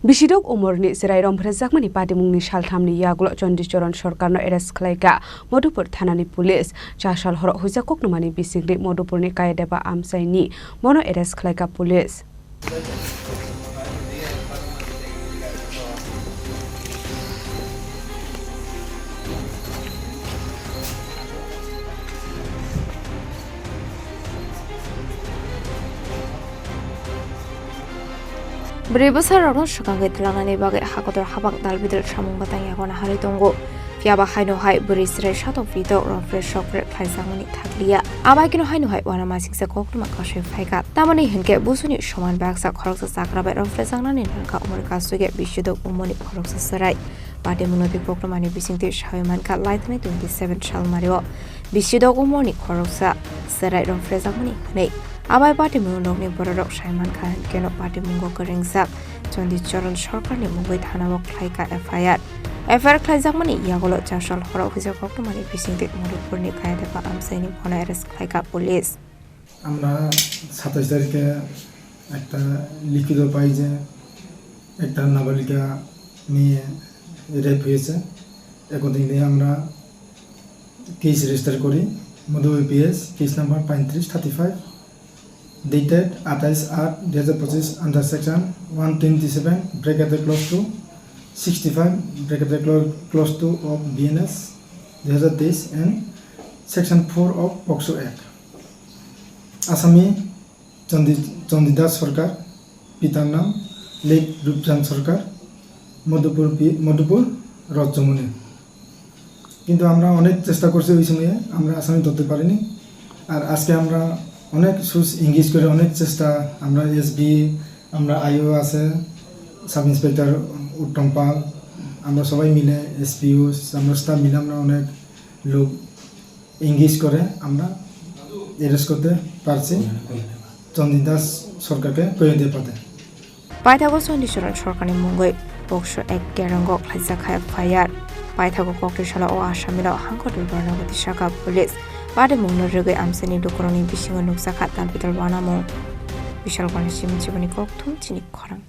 Bisidok Omarni Chwrai Rompherejakmani Patimungni Salthamni Yakulo Chandi Charan Sarkar no arrest Khlaikha Madhupur Thanani police Chasal Horo Hoijak Koktwma Bisingtwi Madhupurni Kayadepa Amchaini Bono arrest Khlaikha police. Berbesar orang sekarang telangan bagai hakotor habak dal bidal samung batang yakon hari tunggu. Pihak haino hai berisre satu video Rompherenai Khlaikha thakliya. Abai kino haino hai wana masing se Koktwma kasih faikat. Tamani henke busuni shoman baksa Khorang sakrabai Rompherejakmani nangka umur kasuge Bisidok Omarni Khorang Chwrai. Patimungni Koktwma Bisingtwi shaman ka Salthamni 27 sal mario. Bisidok Omarni Khorang Chwrai Rompherejakmani nei. Abai Patimungni Borok shaman ka keno Patimunggo keringsak Chandi Charan Sarkar ni mungbai thanao Khlaikha FIR. FIR Khlaikha Yakulo Chasal Horo Hoijak Koktwma Bisingtwi Madhupurni Kayadepa Amchaini Bono arrest Khlaikha police. আমরা 27 তারিখে একটা লিখিত পাই যে একটা নাবালিকা মেয়ে rape হয়েছে। একদিনে আমরা কেস রেজিস্টার করি Madhupur PS case number 3535 dated 28/8/2025 under section 127 bracket clause 2 65 bracket clause 2 of BNS 2023 and section 4 of POCSO Act. Asami Chandi Charan Sarkar, পিতার নাম লেক রূপচাঁদ সরকার, মধুপুর রজমনি। কিন্তু আমরা অনেক চেষ্টা করছি ওই সময়ে আমরা আসামি ধরতে পারিনি। আর আজকে আমরা অনেক সুস ইংলিশ করে অনেক চেষ্টা আমরা এসবি আমরা আইও আছে সাব ইন্সপেক্টর উত্তম পাল আমরা সবাই মিলে এসপিও আমরা স্টাফ মিলে আমরা অনেক লোক ইংলিশ করে আমরা এরেস্ট করতে পারছি চন্দি দাস সরকারকে কয়াদেপাতে। Paithago Chandi Charan Sarkarni mungoi POCSO Act gerangok Khlaikha FIR. Paithago Koktwma o Asamilo hangkotul barnagati saka police. Patimungni rege Amchaini dokoroni bisingo nuksa khat dal bidal wanamung. Bishal Koktwma Chini Khorang.